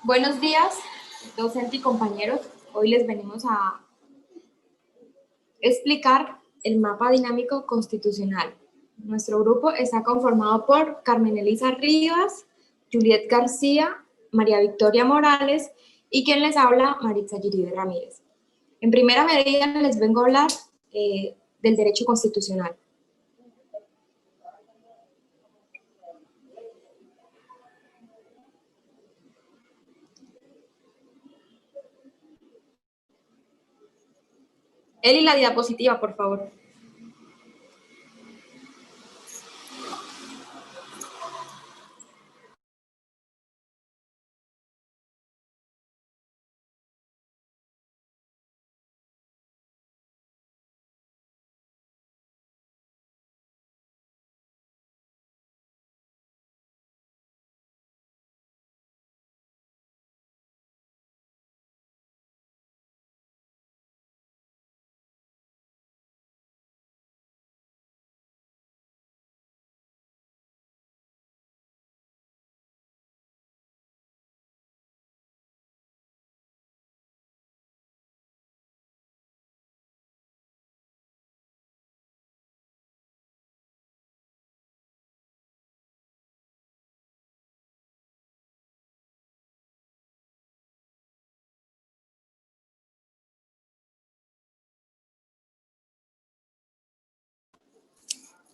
Buenos días, docente y compañeros. Hoy les venimos a explicar el mapa dinámico constitucional. Nuestro grupo está conformado por Carmen Elisa Rivas, Juliet García, María Victoria Morales y quien les habla, Maritza Yiribe Ramírez. En primera medida les vengo a hablar del derecho constitucional. Eli, la diapositiva, por favor.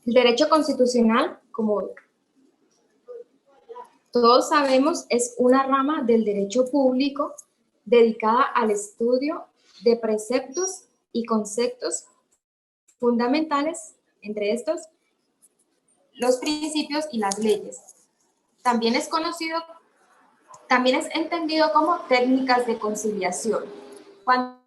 El derecho constitucional, como todos sabemos, es una rama del derecho público dedicada al estudio de preceptos y conceptos fundamentales, entre estos, los principios y las leyes. También es entendido como técnicas de conciliación. Cuando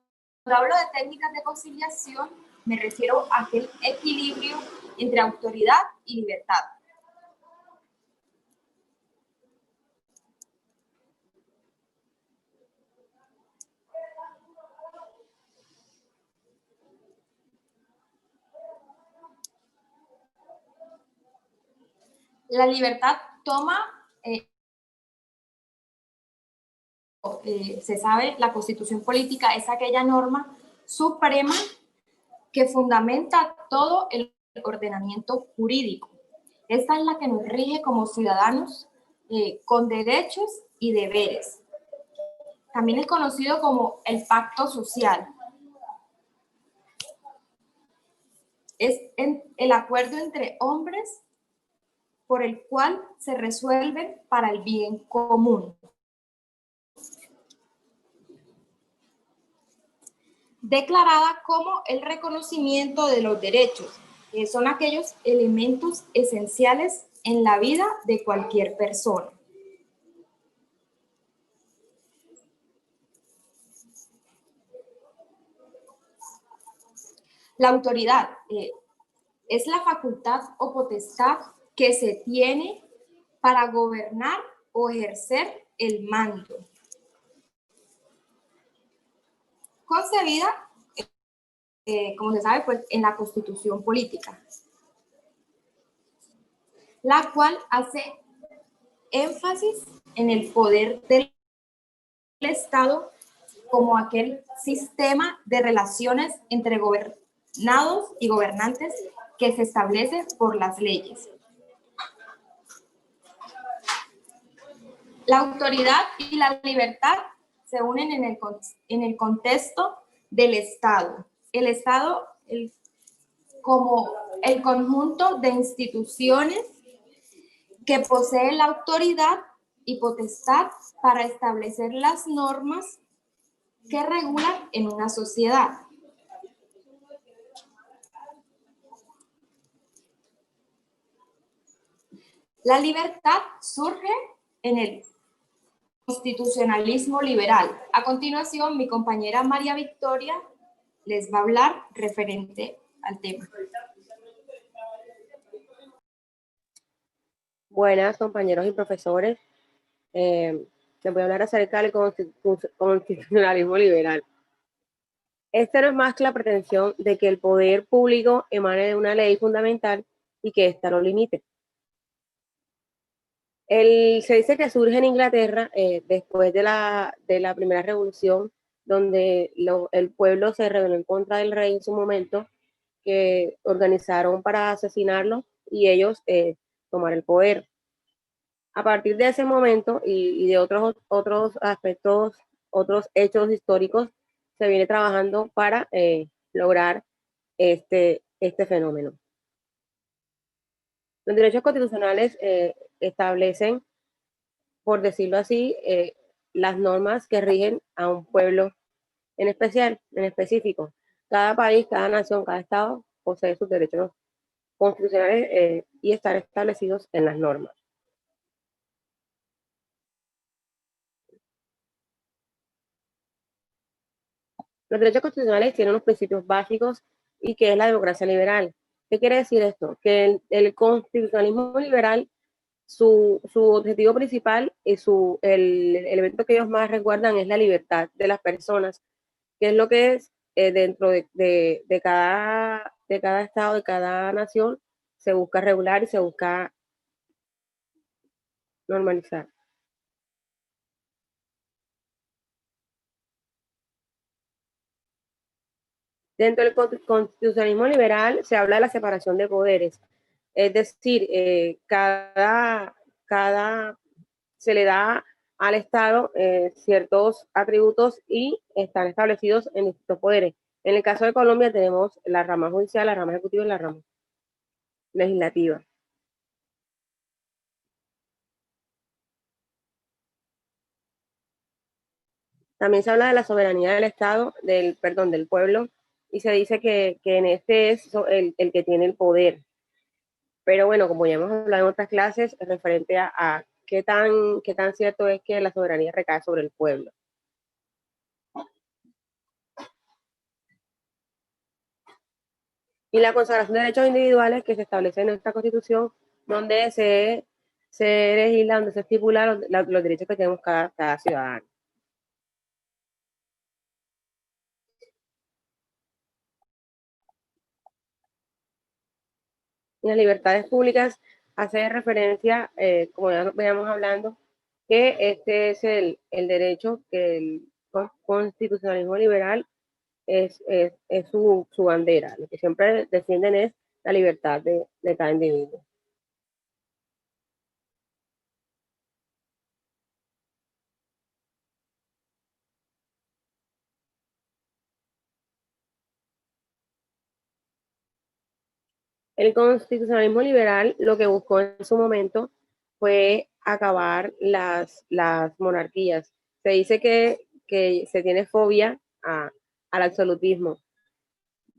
hablo de técnicas de conciliación, me refiero a aquel equilibrio entre autoridad y libertad. La libertad toma, se sabe, la Constitución política es aquella norma suprema que fundamenta todo el ordenamiento jurídico. Esta es la que nos rige como ciudadanos con derechos y deberes. También es conocido como el pacto social. Es el acuerdo entre hombres por el cual se resuelven para el bien común. Declarada como el reconocimiento de los derechos, que son aquellos elementos esenciales en la vida de cualquier persona. La autoridad es la facultad o potestad que se tiene para gobernar o ejercer el mando. Concebida, como se sabe, pues, en la Constitución política, la cual hace énfasis en el poder del Estado como aquel sistema de relaciones entre gobernados y gobernantes que se establece por las leyes. La autoridad y la libertad se unen en el contexto del Estado. El Estado como el conjunto de instituciones que posee la autoridad y potestad para establecer las normas que regulan en una sociedad. La libertad surge en el constitucionalismo liberal. A continuación, mi compañera María Victoria les va a hablar referente al tema. Buenas, compañeros y profesores. Les voy a hablar acerca del constitucionalismo liberal. Este no es más que la pretensión de que el poder público emane de una ley fundamental y que ésta lo limite. Se dice que surge en Inglaterra después de la primera revolución, donde el pueblo se rebeló en contra del rey en su momento, que organizaron para asesinarlo y ellos tomar el poder. A partir de ese momento y de otros aspectos, otros hechos históricos, se viene trabajando para lograr este fenómeno. Los derechos constitucionales establecen, por decirlo así, las normas que rigen a un pueblo en especial, en específico. Cada país, cada nación, cada estado posee sus derechos constitucionales y están establecidos en las normas. Los derechos constitucionales tienen unos principios básicos y que es la democracia liberal. ¿Qué quiere decir esto? Que el constitucionalismo liberal, su objetivo principal y el elemento que ellos más resguardan es la libertad de las personas, que es lo que es dentro de cada estado, de cada nación, se busca regular y se busca normalizar. Dentro del constitucionalismo liberal se habla de la separación de poderes, es decir, cada se le da al Estado ciertos atributos y están establecidos en distintos poderes. En el caso de Colombia tenemos la rama judicial, la rama ejecutiva y la rama legislativa. También se habla de la soberanía del Estado, del pueblo, y se dice que en este es el que tiene el poder. Pero bueno, como ya hemos hablado en otras clases, referente a qué tan cierto es que la soberanía recae sobre el pueblo. Y la consagración de derechos individuales que se establece en nuestra Constitución, donde se legisla, donde se estipula los derechos que tenemos cada ciudadano. Y las libertades públicas hace referencia, como ya veníamos hablando, que este es el derecho que el constitucionalismo liberal es su bandera. Lo que siempre defienden es la libertad de cada individuo. El constitucionalismo liberal lo que buscó en su momento fue acabar las monarquías. Se dice que se tiene fobia al absolutismo,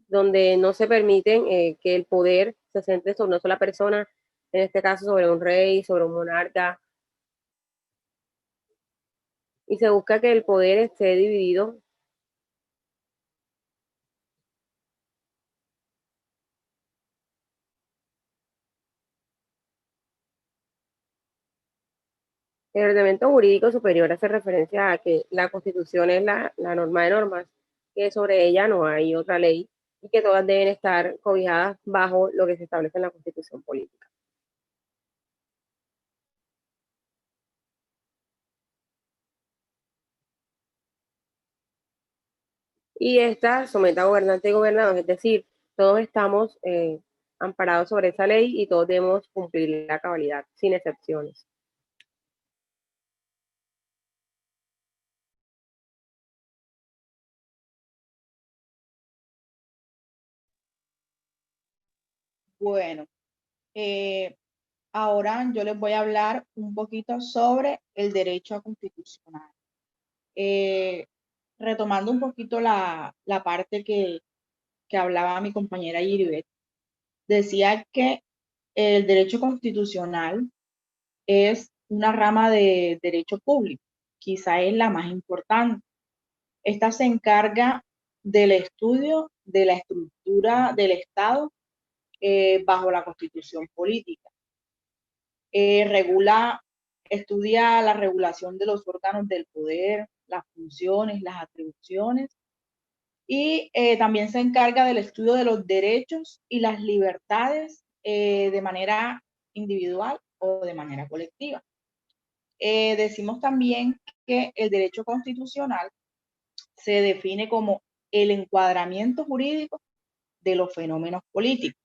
donde no se permiten que el poder se centre sobre una sola persona, en este caso sobre un rey, sobre un monarca, y se busca que el poder esté dividido. El ordenamiento jurídico superior hace referencia a que la Constitución es la norma de normas, que sobre ella no hay otra ley y que todas deben estar cobijadas bajo lo que se establece en la Constitución política. Y esta somete a gobernante y gobernados, es decir, todos estamos amparados sobre esa ley y todos debemos cumplir la cabalidad, sin excepciones. Bueno, eh, ahora yo les voy a hablar un poquito sobre el derecho constitucional. Eh, Retomando un poquito la parte que hablaba mi compañera Iribet, decía que el derecho constitucional es una rama de derecho público, quizá es la más importante. Esta se encarga del estudio de la estructura del Estado bajo la Constitución política. Estudia la regulación de los órganos del poder, las funciones, las atribuciones y también se encarga del estudio de los derechos y las libertades de manera individual o de manera colectiva. Decimos también que el derecho constitucional se define como el encuadramiento jurídico de los fenómenos políticos.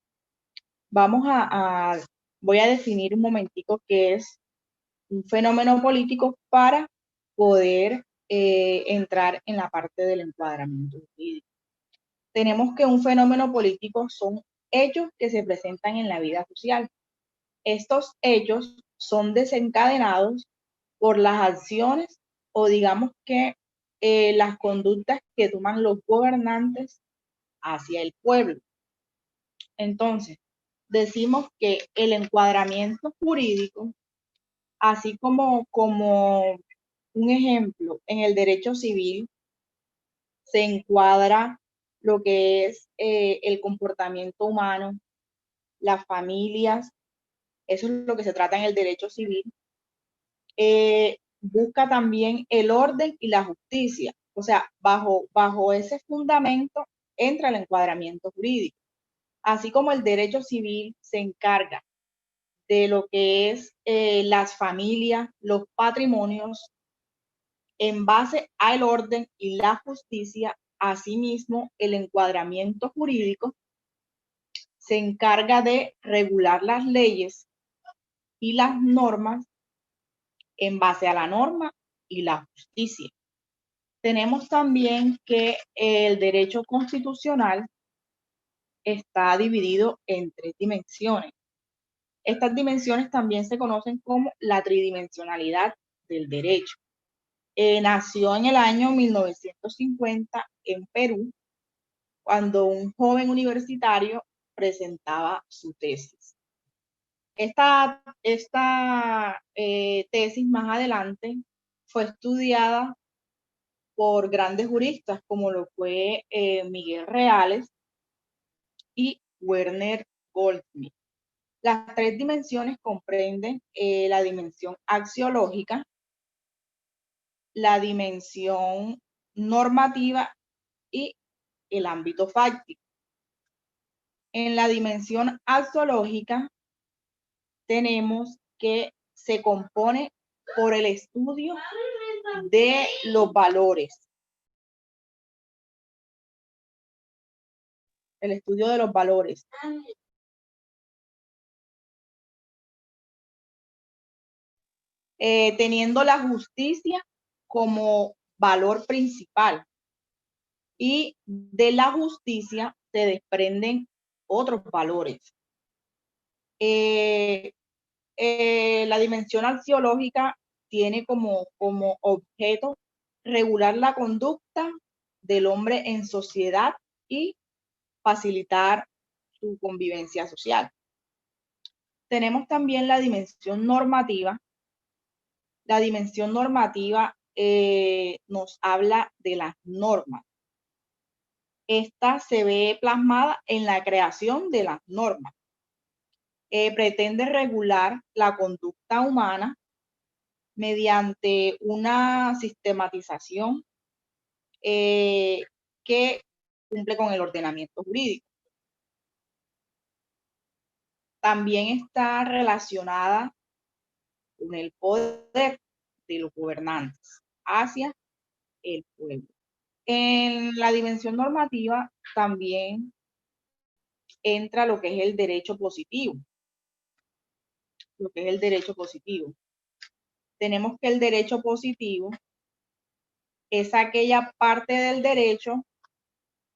Voy a definir un momentico qué es un fenómeno político para poder entrar en la parte del encuadramiento jurídico. Tenemos que un fenómeno político son hechos que se presentan en la vida social. Estos hechos son desencadenados por las acciones o digamos que las conductas que toman los gobernantes hacia el pueblo. Entonces, decimos que el encuadramiento jurídico, así como un ejemplo, en el derecho civil se encuadra lo que es el comportamiento humano, las familias, eso es lo que se trata en el derecho civil. Busca también el orden y la justicia. O sea, bajo ese fundamento entra el encuadramiento jurídico. Así como el derecho civil se encarga de lo que es las familias, los patrimonios, en base al orden y la justicia, asimismo el encuadramiento jurídico se encarga de regular las leyes y las normas en base a la norma y la justicia. Tenemos también que el derecho constitucional está dividido en 3 dimensiones. Estas dimensiones también se conocen como la tridimensionalidad del derecho. Nació en el año 1950 en Perú, cuando un joven universitario presentaba su tesis. Esta tesis más adelante fue estudiada por grandes juristas como lo fue Miguel Reales y Werner Goldsmith. Las 3 dimensiones comprenden la dimensión axiológica, la dimensión normativa y el ámbito fáctico. En la dimensión axiológica tenemos que se compone por el estudio de los valores. El estudio de los valores. Teniendo la justicia como valor principal. Y de la justicia se desprenden otros valores. La dimensión axiológica tiene como objeto regular la conducta del hombre en sociedad y facilitar su convivencia social. Tenemos también la dimensión normativa. La dimensión normativa nos habla de las normas. Esta se ve plasmada en la creación de las normas. Pretende regular la conducta humana mediante una sistematización que cumple con el ordenamiento jurídico. También está relacionada con el poder de los gobernantes hacia el pueblo. En la dimensión normativa también entra lo que es el derecho positivo. Lo que es el derecho positivo. Tenemos que el derecho positivo es aquella parte del derecho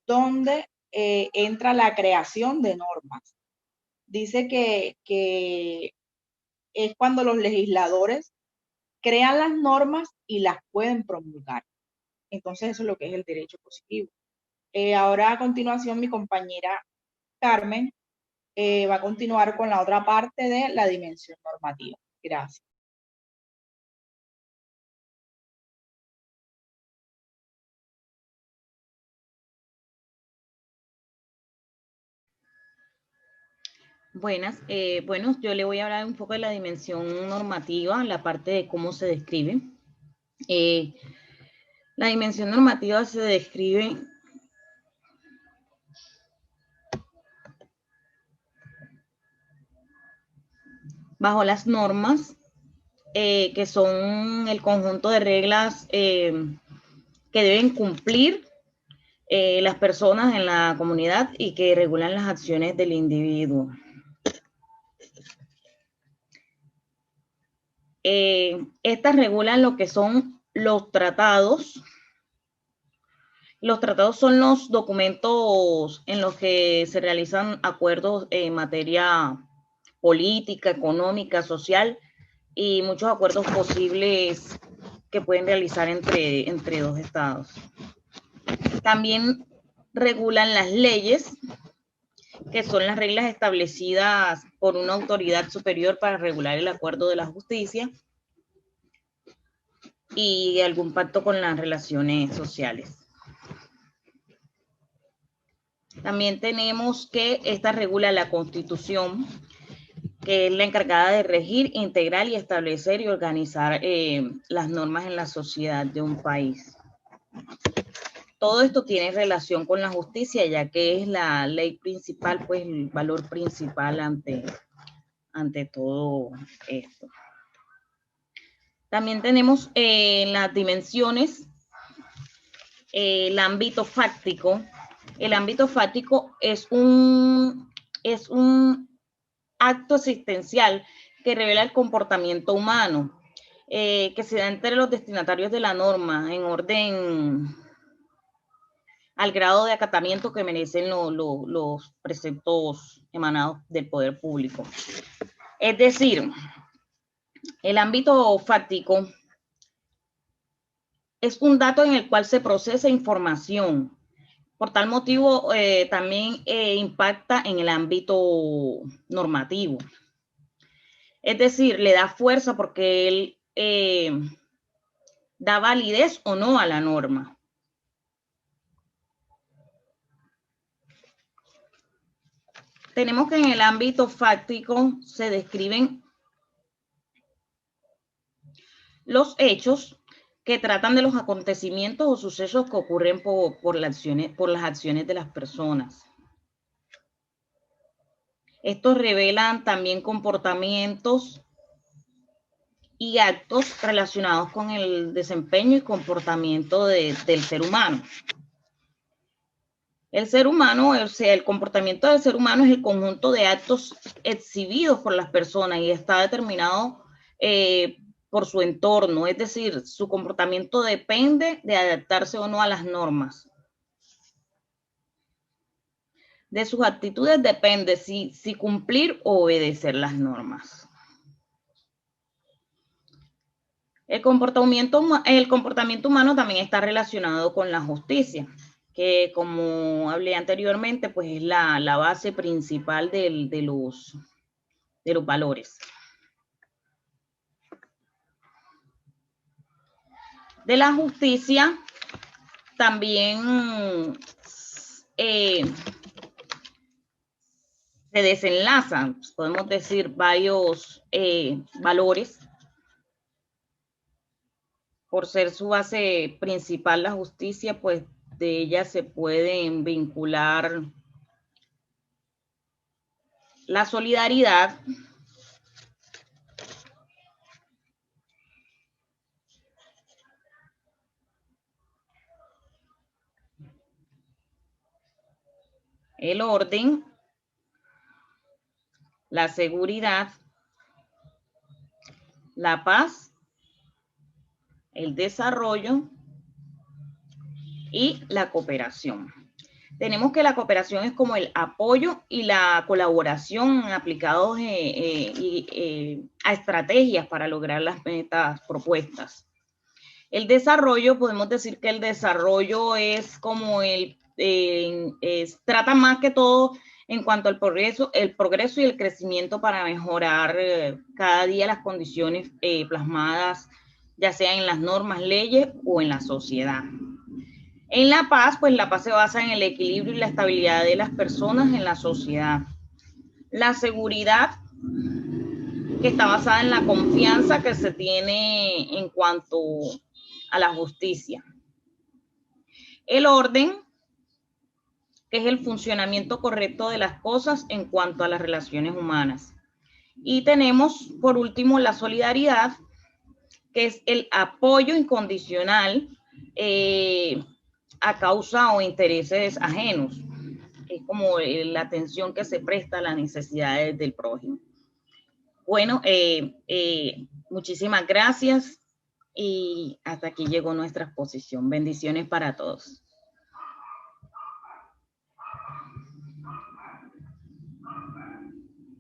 donde entra la creación de normas. Dice que es cuando los legisladores crean las normas y las pueden promulgar. Entonces eso es lo que es el derecho positivo. Ahora a continuación mi compañera Carmen va a continuar con la otra parte de la dimensión normativa. Gracias. Buenas, bueno, yo le voy a hablar un poco de la dimensión normativa, la parte de cómo se describe. La dimensión normativa se describe bajo las normas que son el conjunto de reglas que deben cumplir las personas en la comunidad y que regulan las acciones del individuo. Estas regulan lo que son los tratados. Los tratados son los documentos en los que se realizan acuerdos en materia política, económica, social y muchos acuerdos posibles que pueden realizar entre dos estados. También regulan las leyes, que son las reglas establecidas por una autoridad superior para regular el acuerdo de la justicia y algún pacto con las relaciones sociales. También tenemos que esta regula la Constitución, que es la encargada de regir, integrar y establecer y organizar las normas en la sociedad de un país. Todo esto tiene relación con la justicia, ya que es la ley principal, pues el valor principal ante todo esto. También tenemos las dimensiones, el ámbito fáctico. El ámbito fáctico es un acto existencial que revela el comportamiento humano, que se da entre los destinatarios de la norma en orden al grado de acatamiento que merecen los preceptos emanados del poder público. Es decir, el ámbito fáctico es un dato en el cual se procesa información. Por tal motivo, también impacta en el ámbito normativo. Es decir, le da fuerza porque él da validez o no a la norma. Tenemos que en el ámbito fáctico se describen los hechos que tratan de los acontecimientos o sucesos que ocurren por las acciones de las personas. Estos revelan también comportamientos y actos relacionados con el desempeño y comportamiento del ser humano. El ser humano, o sea, el comportamiento del ser humano es el conjunto de actos exhibidos por las personas y está determinado por su entorno, es decir, su comportamiento depende de adaptarse o no a las normas. De sus actitudes depende si cumplir o obedecer las normas. El comportamiento humano también está relacionado con la justicia, que como hablé anteriormente, pues es la base principal de los valores. De la justicia también se desenlazan, podemos decir, varios valores. Por ser su base principal la justicia, pues de ella se pueden vincular la solidaridad, el orden, la seguridad, la paz, el desarrollo y la cooperación. Tenemos que la cooperación es como el apoyo y la colaboración aplicados a estrategias para lograr las metas propuestas. El desarrollo, podemos decir que el desarrollo es como trata más que todo en cuanto al progreso y el crecimiento para mejorar cada día las condiciones plasmadas, ya sea en las normas, leyes o en la sociedad. En la paz, pues la paz se basa en el equilibrio y la estabilidad de las personas en la sociedad. La seguridad, que está basada en la confianza que se tiene en cuanto a la justicia. El orden, que es el funcionamiento correcto de las cosas en cuanto a las relaciones humanas. Y tenemos, por último, la solidaridad, que es el apoyo incondicional a causa o intereses ajenos. Es como la atención que se presta a las necesidades del prójimo. Bueno, muchísimas gracias y hasta aquí llegó nuestra exposición. Bendiciones para todos.